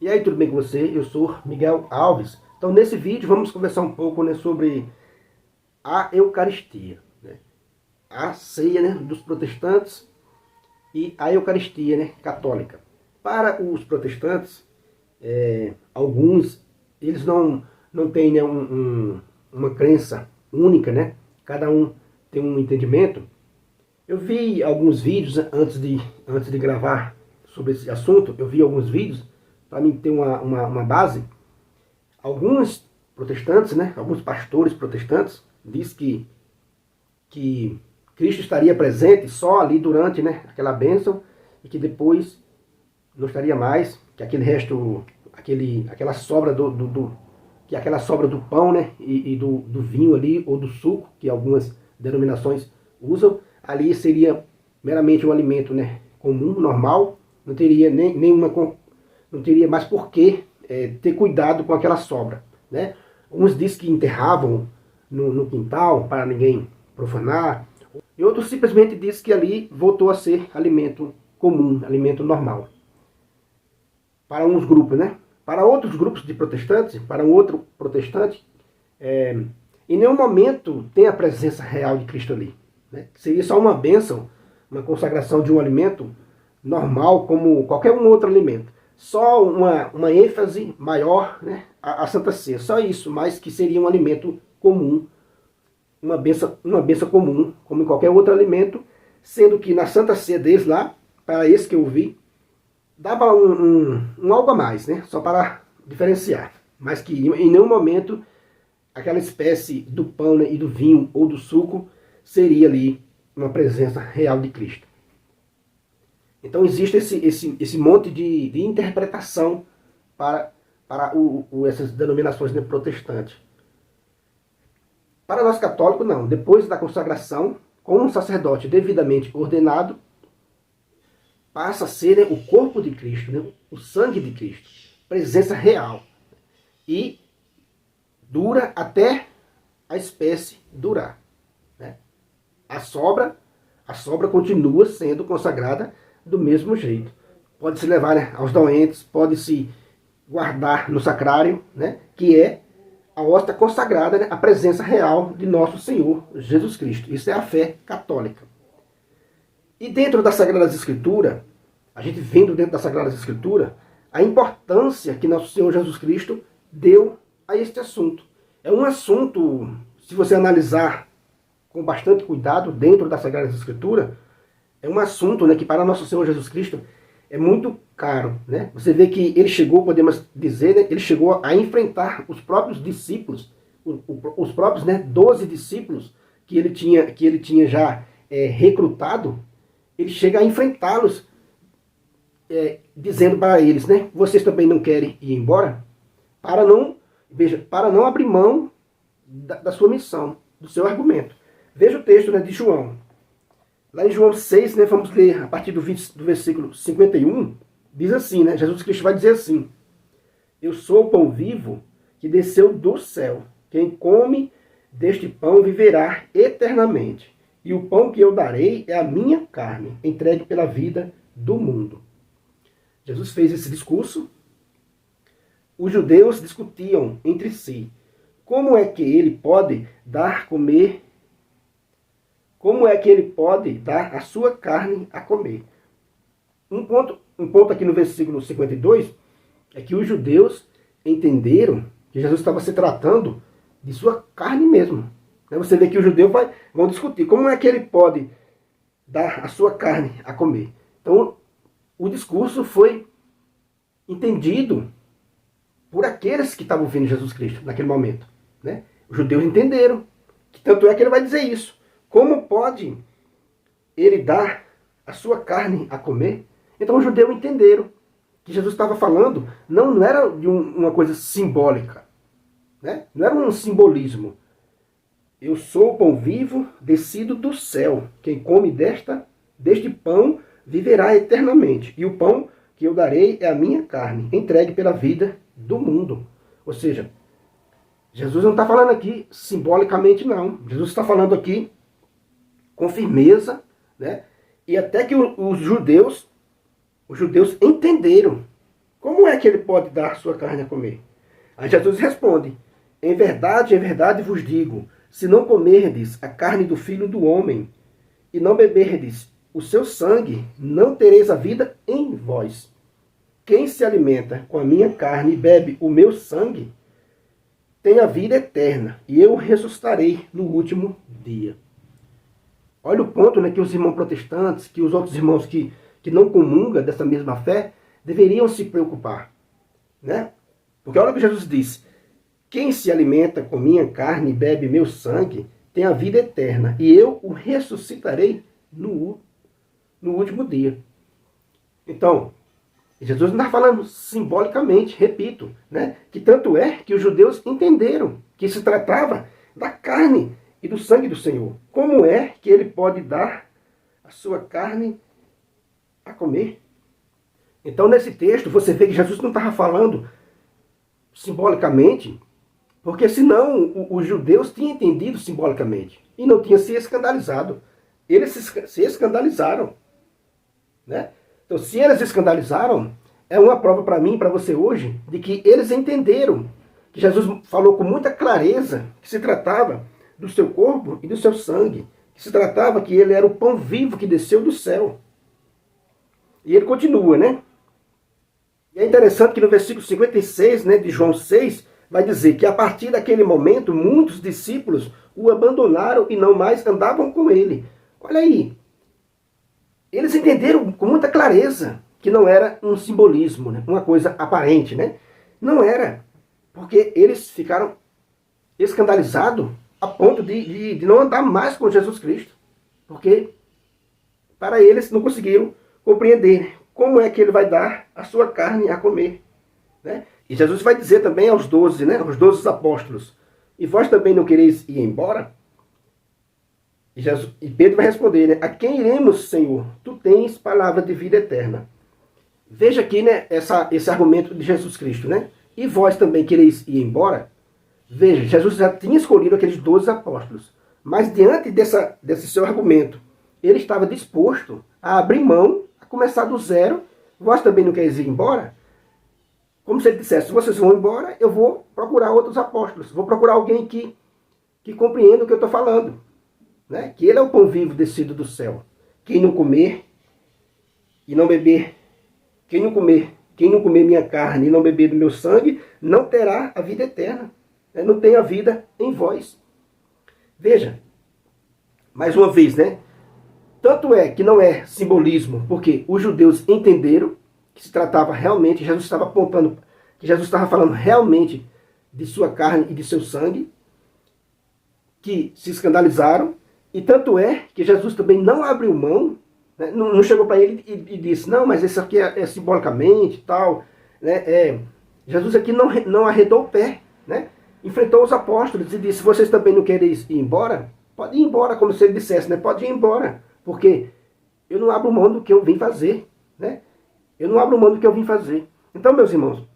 E aí, tudo bem com você? Eu sou Miguel Alves. Então, nesse vídeo, vamos conversar um pouco, né, sobre a Eucaristia, né? A ceia, né, dos protestantes e a Eucaristia, né, católica. Para os protestantes, alguns, eles não têm, né, uma crença única, né? Cada um tem um entendimento. Eu vi alguns vídeos antes de gravar sobre esse assunto. Eu vi alguns vídeos para mim ter uma base. Alguns protestantes, né, alguns pastores protestantes, diz que Cristo estaria presente só ali durante, né, aquela bênção e que depois não estaria mais, que aquele resto, aquela sobra que aquela sobra do pão, né, e do vinho ali, ou do suco, que algumas denominações usam, ali seria meramente um alimento, né, comum, normal, não teria não teria mais por que ter cuidado com aquela sobra, né? Uns dizem que enterravam no quintal para ninguém profanar, e outros simplesmente dizem que ali voltou a ser alimento comum, alimento normal. Para uns grupos, né? Para outros grupos de protestantes, para um outro protestante, em nenhum momento tem a presença real de Cristo ali, né? Seria só uma bênção, uma consagração de um alimento normal, como qualquer um outro alimento. Só uma ênfase maior, né, à Santa Ceia. Só isso, mas que seria um alimento comum, uma bênção comum, como em qualquer outro alimento, sendo que na Santa Ceia deles lá, para esse que eu vi, dava um algo a mais, né, só para diferenciar. Mas que em nenhum momento aquela espécie do pão, né, e do vinho ou do suco seria ali uma presença real de Cristo. Então existe esse monte de interpretação para essas denominações, né, protestantes. Para nós católicos, não. Depois da consagração, com um sacerdote devidamente ordenado, passa a ser, né, o corpo de Cristo, né, o sangue de Cristo, presença real. E dura até a espécie durar, né? A sobra continua sendo consagrada do mesmo jeito. Pode se levar, né, aos doentes, pode se guardar no sacrário, né, que é a hóstia consagrada, né, a presença real de nosso Senhor Jesus Cristo. Isso é a fé católica. E dentro da Sagrada Escritura, a gente vendo dentro da Sagrada Escritura, a importância que nosso Senhor Jesus Cristo deu a este assunto. É um assunto, se você analisar com bastante cuidado dentro da Sagrada Escritura, é um assunto, né, que para nosso Senhor Jesus Cristo é muito caro, né? Você vê que ele chegou, podemos dizer, né, ele chegou a enfrentar os próprios discípulos, os próprios, né, 12 discípulos que ele tinha já recrutado. Ele chega a enfrentá-los, dizendo para eles, né, vocês também não querem ir embora? Para não abrir mão da sua missão, do seu argumento. Veja o texto, né, de João. Lá em João 6, né, vamos ler a partir do versículo 51, diz assim, né, Jesus Cristo vai dizer assim: eu sou o pão vivo que desceu do céu. Quem come deste pão viverá eternamente. E o pão que eu darei é a minha carne, entregue pela vida do mundo. Jesus fez esse discurso. Os judeus discutiam entre si como é que ele pode dar comer. Como é que ele pode dar a sua carne a comer? Um ponto aqui no versículo 52 é que os judeus entenderam que Jesus estava se tratando de sua carne mesmo. Você vê que os judeus vão discutir como é que ele pode dar a sua carne a comer. Então, o discurso foi entendido por aqueles que estavam ouvindo Jesus Cristo naquele momento, né? Os judeus entenderam, que tanto é que ele vai dizer isso. Como pode ele dar a sua carne a comer? Então os judeus entenderam que Jesus estava falando, não era de uma coisa simbólica, né? Não era um simbolismo. Eu sou o pão vivo descido do céu. Quem come deste pão viverá eternamente. E o pão que eu darei é a minha carne, entregue pela vida do mundo. Ou seja, Jesus não está falando aqui simbolicamente, não. Jesus está falando aqui com firmeza, né? E até que os judeus entenderam como é que ele pode dar sua carne a comer? Aí Jesus responde, em verdade vos digo, se não comerdes a carne do Filho do Homem e não beberdes o seu sangue, não tereis a vida em vós. Quem se alimenta com a minha carne e bebe o meu sangue, tem a vida eterna, e eu ressuscitarei no último dia. Olha o ponto, né, que os irmãos protestantes, que os outros irmãos que não comungam dessa mesma fé, deveriam se preocupar. Né? Porque olha o que Jesus diz, quem se alimenta com minha carne e bebe meu sangue, tem a vida eterna, e eu o ressuscitarei no último dia. Então, Jesus não está falando simbolicamente, repito, né? Que tanto é que os judeus entenderam que se tratava da carne e do sangue do Senhor. Como é que ele pode dar a sua carne a comer? Então, nesse texto, você vê que Jesus não estava falando simbolicamente, porque senão os judeus tinham entendido simbolicamente e não tinham se escandalizado. Eles se escandalizaram. Né? Então, se eles escandalizaram, é uma prova para mim e para você hoje de que eles entenderam que Jesus falou com muita clareza que se tratava do seu corpo e do seu sangue, que se tratava que ele era o pão vivo que desceu do céu. E ele continua, né? E é interessante que no versículo 56, né, de João 6, vai dizer que a partir daquele momento, muitos discípulos o abandonaram e não mais andavam com ele. Olha aí, eles entenderam com muita clareza que não era um simbolismo, né? Uma coisa aparente, né? Não era, porque eles ficaram escandalizados a ponto de não andar mais com Jesus Cristo, porque para eles não conseguiram compreender como é que ele vai dar a sua carne a comer, né? E Jesus vai dizer também aos 12, né? Aos 12 apóstolos, e vós também não quereis ir embora? E Pedro vai responder, né? A quem iremos, Senhor? Tu tens palavra de vida eterna. Veja aqui, né, esse argumento de Jesus Cristo, né? E vós também quereis ir embora? Veja, Jesus já tinha escolhido aqueles 12 apóstolos. Mas diante desse seu argumento, ele estava disposto a abrir mão, a começar do zero. Vós também não quereis ir embora? Como se ele dissesse, se vocês vão embora, eu vou procurar outros apóstolos. Vou procurar alguém que compreenda o que eu estou falando. Né? Que ele é o pão vivo descido do céu. Quem não comer e não beber, quem não comer minha carne e não beber do meu sangue, não terá a vida eterna. Né? Não tem a vida em vós. Veja, mais uma vez, né? Tanto é que não é simbolismo, porque os judeus entenderam que se tratava realmente, Jesus estava apontando, que Jesus estava falando realmente de sua carne e de seu sangue, que se escandalizaram. E tanto é que Jesus também não abriu mão, né? Não chegou para ele e disse, não, mas isso aqui é simbolicamente e tal. Né? Jesus aqui não arredou o pé, né? Enfrentou os apóstolos e disse, vocês também não querem ir embora? Pode ir embora, como se ele dissesse, né? Pode ir embora, porque eu não abro mão do que eu vim fazer. Né? Eu não abro mão do que eu vim fazer. Então, meus irmãos,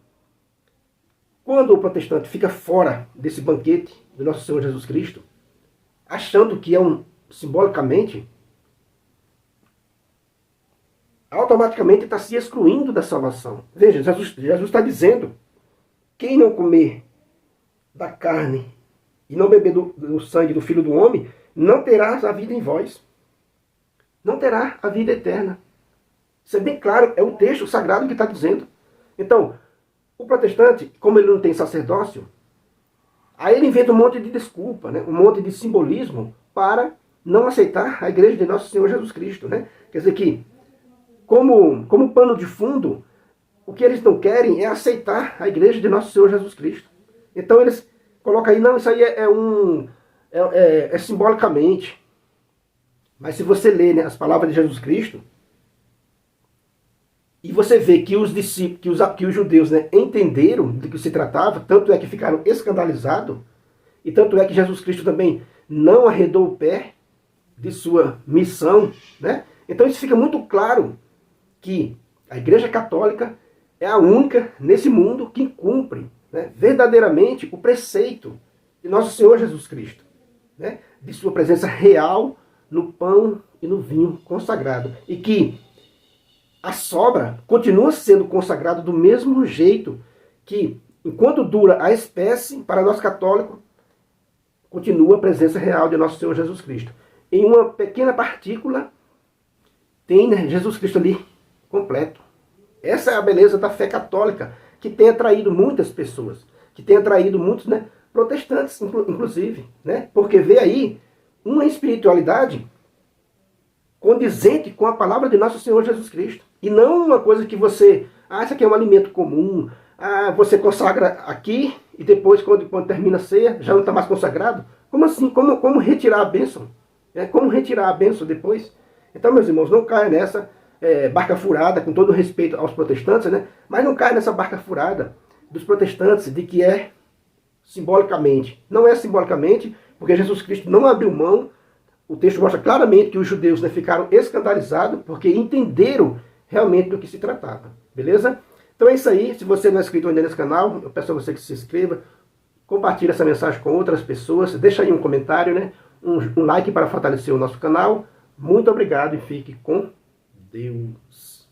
quando o protestante fica fora desse banquete do nosso Senhor Jesus Cristo, achando que é simbolicamente, automaticamente está se excluindo da salvação. Veja, Jesus está dizendo, quem não comer da carne e não beber do sangue do Filho do Homem, não terá a vida em vós. Não terá a vida eterna. Isso é bem claro, é o texto sagrado que está dizendo. Então, o protestante, como ele não tem sacerdócio, aí ele inventa um monte de desculpa, né? Um monte de simbolismo para não aceitar a igreja de nosso Senhor Jesus Cristo. Né? Quer dizer que, como pano de fundo, o que eles não querem é aceitar a igreja de nosso Senhor Jesus Cristo. Então eles colocam aí, não, isso aí é simbolicamente. Mas se você lê, né, as palavras de Jesus Cristo, e você vê que os discípulos, que os judeus, né, entenderam do que se tratava, tanto é que ficaram escandalizados, e tanto é que Jesus Cristo também não arredou o pé de sua missão, né? Então isso fica muito claro que a Igreja Católica é a única nesse mundo que cumpre, né, verdadeiramente o preceito de nosso Senhor Jesus Cristo, né, de sua presença real no pão e no vinho consagrado. E que a sobra continua sendo consagrada do mesmo jeito que, enquanto dura a espécie, para nós católicos, continua a presença real de nosso Senhor Jesus Cristo. Em uma pequena partícula, tem, né, Jesus Cristo ali completo. Essa é a beleza da fé católica, que tem atraído muitas pessoas, que tem atraído muitos, né, protestantes, inclusive, né, porque vê aí uma espiritualidade condizente com a palavra de nosso Senhor Jesus Cristo. E não uma coisa que você, isso aqui é um alimento comum, você consagra aqui e depois, quando termina a ceia, já não está mais consagrado. Como assim? Como retirar a bênção? Como retirar a bênção depois? Então, meus irmãos, não caia nessa barca furada, com todo respeito aos protestantes, né? Mas não caia nessa barca furada dos protestantes de que é simbolicamente. Não é simbolicamente, porque Jesus Cristo não abriu mão. O texto mostra claramente que os judeus, né, ficaram escandalizados porque entenderam realmente do que se tratava. Beleza? Então é isso aí. Se você não é inscrito ainda nesse canal, eu peço a você que se inscreva, compartilhe essa mensagem com outras pessoas, deixa aí um comentário, né, um like para fortalecer o nosso canal. Muito obrigado e fique com Deus.